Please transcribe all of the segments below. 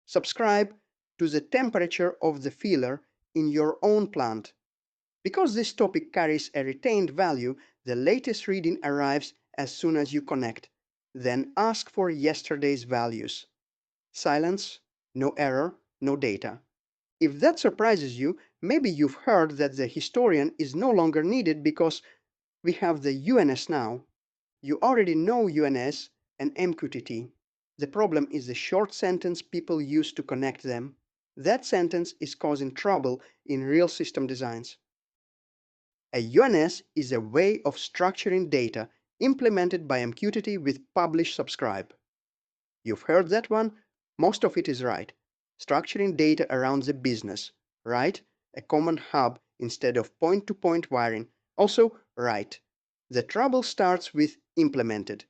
Subscribe to the temperature of the feeler in your own plant. Because this topic carries a retained value, the latest reading arrives as soon as you connect. Then ask for yesterday's values. Silence, no error, no data. If that surprises you, maybe you've heard that the historian is no longer needed because we have the UNS now. You already know UNS and MQTT. The problem is the short sentence people use to connect them. That sentence is causing trouble in real system designs. A UNS is a way of structuring data implemented by MQTT with publish subscribe. You've heard that one? Most of it is right. Structuring data around the business, right? A common hub instead of point-to-point wiring, also right. The trouble starts with implemented.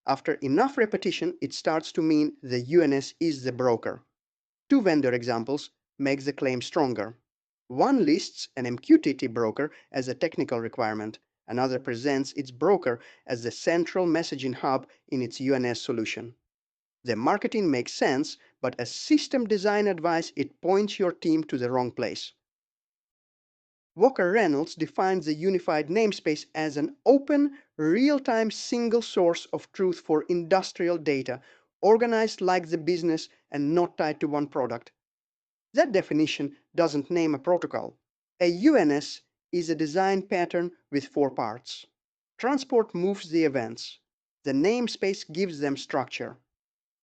After enough repetition, it starts to mean the UNS is the broker. Two vendor examples make the claim stronger. One lists an MQTT broker as a technical requirement. Another presents its broker as the central messaging hub in its UNS solution. The marketing makes sense, but as system design advice, it points your team to the wrong place. Walker Reynolds defines the unified namespace as an open, real-time single source of truth for industrial data, organized like the business and not tied to one product. That definition doesn't name a protocol. A UNS is a design pattern with four parts. Transport moves the events. The namespace gives them structure.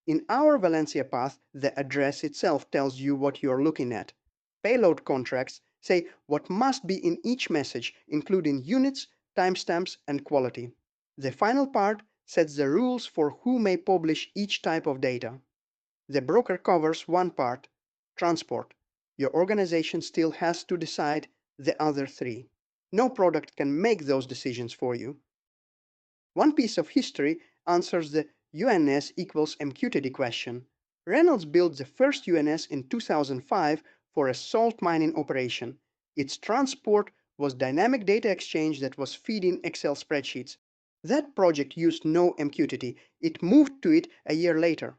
In our Valencia path, the address itself tells you what you're looking at. Payload contracts say what must be in each message, including units, timestamps, and quality. The final part sets the rules for who may publish each type of data. The broker covers one part, transport. Your organization still has to decide the other three. No product can make those decisions for you. One piece of history answers the UNS equals MQTT question. Reynolds built the first UNS in 2005 for a salt mining operation. Its transport was dynamic data exchange that was feeding Excel spreadsheets. That project used no MQTT. It moved to it a year later.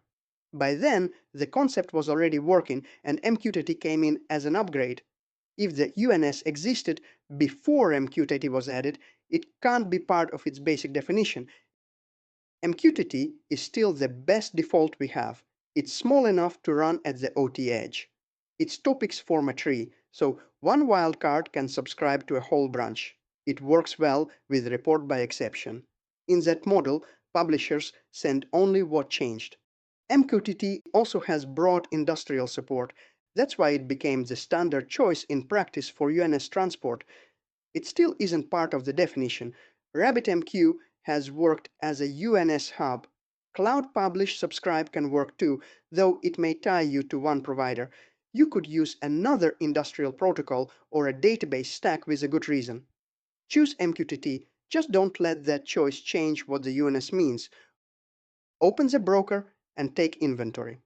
By then, the concept was already working and MQTT came in as an upgrade. If the UNS existed before MQTT was added, it can't be part of its basic definition. MQTT is still the best default we have. It's small enough to run at the OT edge. Its topics form a tree, so one wildcard can subscribe to a whole branch. It works well with report by exception. In that model, publishers send only what changed. MQTT also has broad industrial support. That's why it became the standard choice in practice for UNS transport. It still isn't part of the definition. RabbitMQ has worked as a UNS hub. Cloud Publish Subscribe can work too, though it may tie you to one provider. You could use another industrial protocol or a database stack with a good reason. Choose MQTT, just don't let that choice change what the UNS means. Open the broker and take inventory.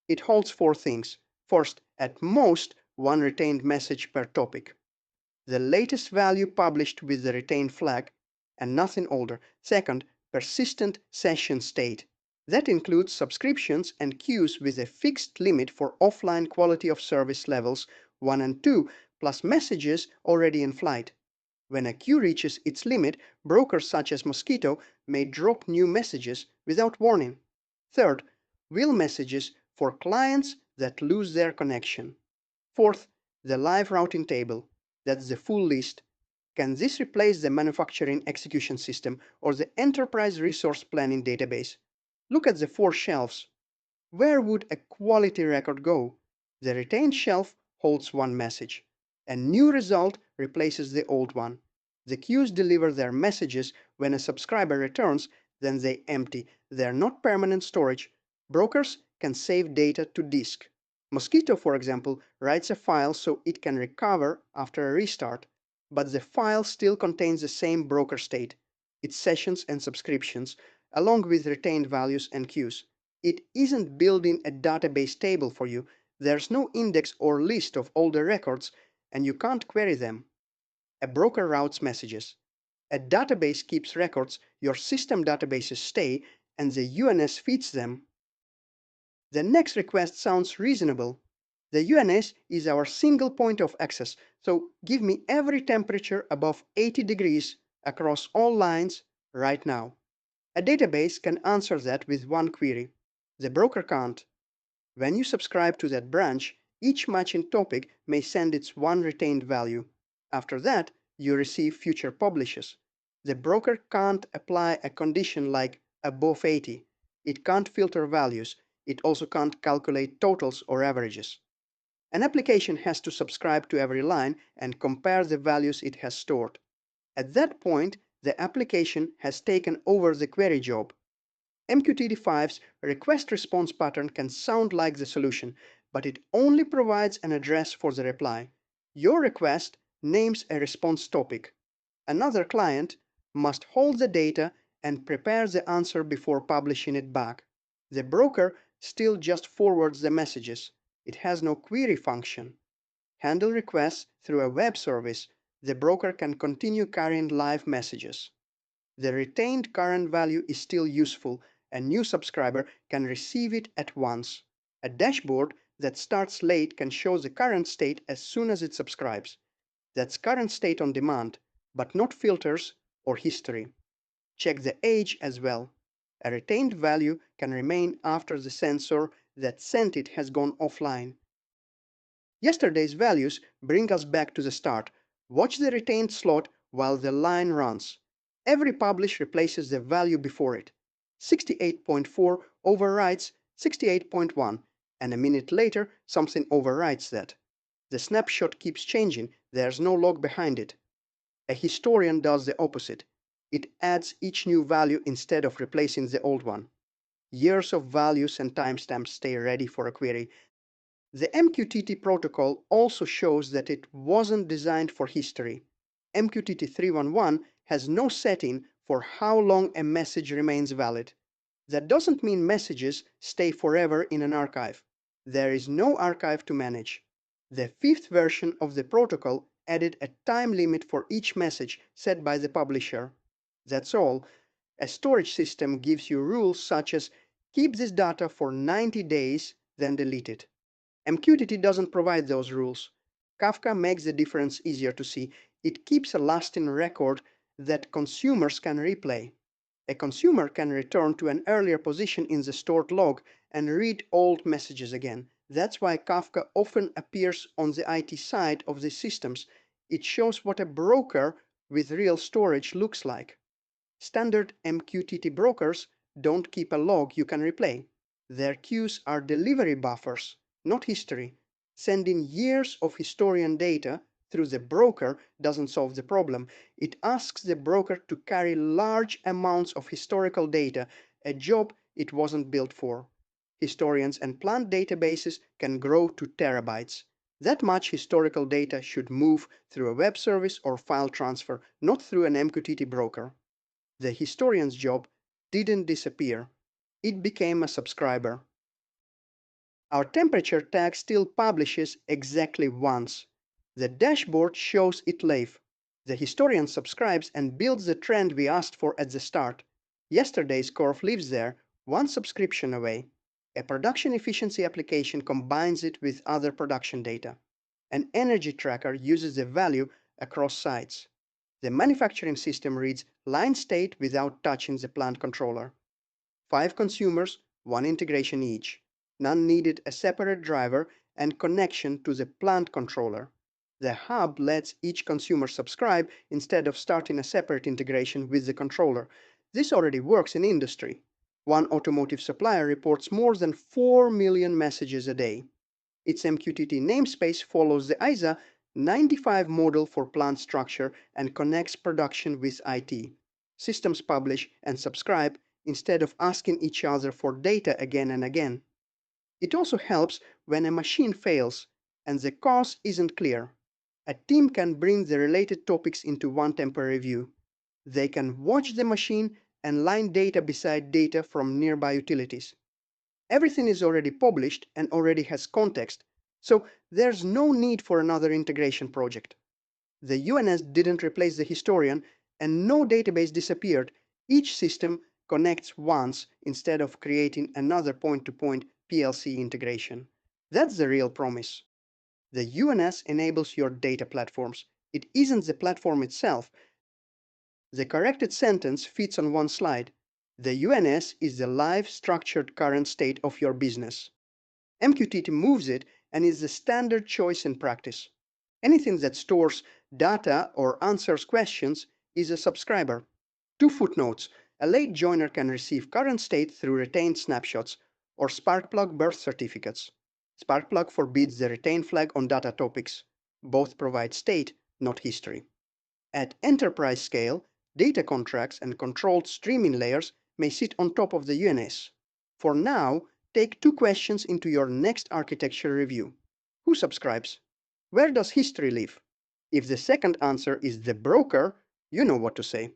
It holds four things. First, at most, one retained message per topic. The latest value published with the retained flag, and nothing older. Second, persistent session state. That includes subscriptions and queues with a fixed limit for offline quality of service levels 1 and 2, plus messages already in flight. When a queue reaches its limit, brokers such as Mosquito may drop new messages without warning. Third, will messages for clients that lose their connection. Fourth, the live routing table. That's the full list. Can this replace the manufacturing execution system or the enterprise resource planning database? Look at the four shelves. Where would a quality record go? The retained shelf holds one message. A new result replaces the old one. The queues deliver their messages when a subscriber returns, then they empty. They're not permanent storage. Brokers can save data to disk. Mosquito, for example, writes a file so it can recover after a restart, but the file still contains the same broker state, its sessions and subscriptions, along with retained values and queues. It isn't building a database table for you. There's no index or list of older records, and you can't query them. A broker routes messages. A database keeps records, your system databases stay, and the UNS feeds them. The next request sounds reasonable. The UNS is our single point of access, so give me every temperature above 80 degrees across all lines right now. A database can answer that with one query. The broker can't. When you subscribe to that branch, each matching topic may send its one retained value. After that, you receive future publishes. The broker can't apply a condition like above 80. It can't filter values. It also can't calculate totals or averages. An application has to subscribe to every line and compare the values it has stored. At that point, the application has taken over the query job. MQTT5's request-response pattern can sound like the solution, but it only provides an address for the reply. Your request names a response topic. Another client must hold the data and prepare the answer before publishing it back. The broker still just forwards the messages. It has no query function. Handle requests through a web service. The broker can continue carrying live messages. The retained current value is still useful. A new subscriber can receive it at once. A dashboard that starts late can show the current state as soon as it subscribes. That's current state on demand, but not filters or history. Check the age as well. A retained value can remain after the sensor that sent it has gone offline. Yesterday's values bring us back to the start. Watch the retained slot while the line runs. Every publish replaces the value before it. 68.4 overwrites 68.1, and a minute later something overwrites that. The snapshot keeps changing, there's no log behind it. A historian does the opposite. It adds each new value instead of replacing the old one. Years of values and timestamps stay ready for a query. The MQTT protocol also shows that it wasn't designed for history. MQTT 311 has no setting for how long a message remains valid. That doesn't mean messages stay forever in an archive. There is no archive to manage. The fifth version of the protocol added a time limit for each message set by the publisher. That's all. A storage system gives you rules such as keep this data for 90 days, then delete it. MQTT doesn't provide those rules. Kafka makes the difference easier to see. It keeps a lasting record that consumers can replay. A consumer can return to an earlier position in the stored log and read old messages again. That's why Kafka often appears on the IT side of the systems. It shows what a broker with real storage looks like. Standard MQTT brokers don't keep a log you can replay. Their queues are delivery buffers, not history. Sending years of historian data through the broker doesn't solve the problem. It asks the broker to carry large amounts of historical data, a job it wasn't built for. Historians and plant databases can grow to terabytes. That much historical data should move through a web service or file transfer, not through an MQTT broker. The historian's job didn't disappear. It became a subscriber. Our temperature tag still publishes exactly once. The dashboard shows it live. The historian subscribes and builds the trend we asked for at the start. Yesterday's curve lives there, one subscription away. A production efficiency application combines it with other production data. An energy tracker uses the value across sites. The manufacturing system reads line state without touching the plant controller. 5 consumers, 1 integration each. None needed a separate driver and connection to the plant controller. The hub lets each consumer subscribe instead of starting a separate integration with the controller. This already works in industry. One automotive supplier reports more than 4 million messages a day. Its MQTT namespace follows the ISA 95 model for plant structure and connects production with IT. Systems publish and subscribe instead of asking each other for data again and again. It also helps when a machine fails and the cause isn't clear. A team can bring the related topics into one temporary view. They can watch the machine and line data beside data from nearby utilities. Everything is already published and already has context, so there's no need for another integration project. The UNS didn't replace the historian and no database disappeared. Each system connects once instead of creating another point-to-point PLC integration. That's the real promise. The UNS enables your data platforms. It isn't the platform itself. The corrected sentence fits on one slide. The UNS is the live, structured current state of your business. MQTT moves it and is the standard choice in practice. Anything that stores data or answers questions is a subscriber. Two footnotes. A late joiner can receive current state through retained snapshots or Sparkplug birth certificates. Sparkplug forbids the retain flag on data topics. Both provide state, not history. At enterprise scale, data contracts and controlled streaming layers may sit on top of the UNS. For now, take two questions into your next architecture review. Who subscribes? Where does history live? If the second answer is the broker, you know what to say.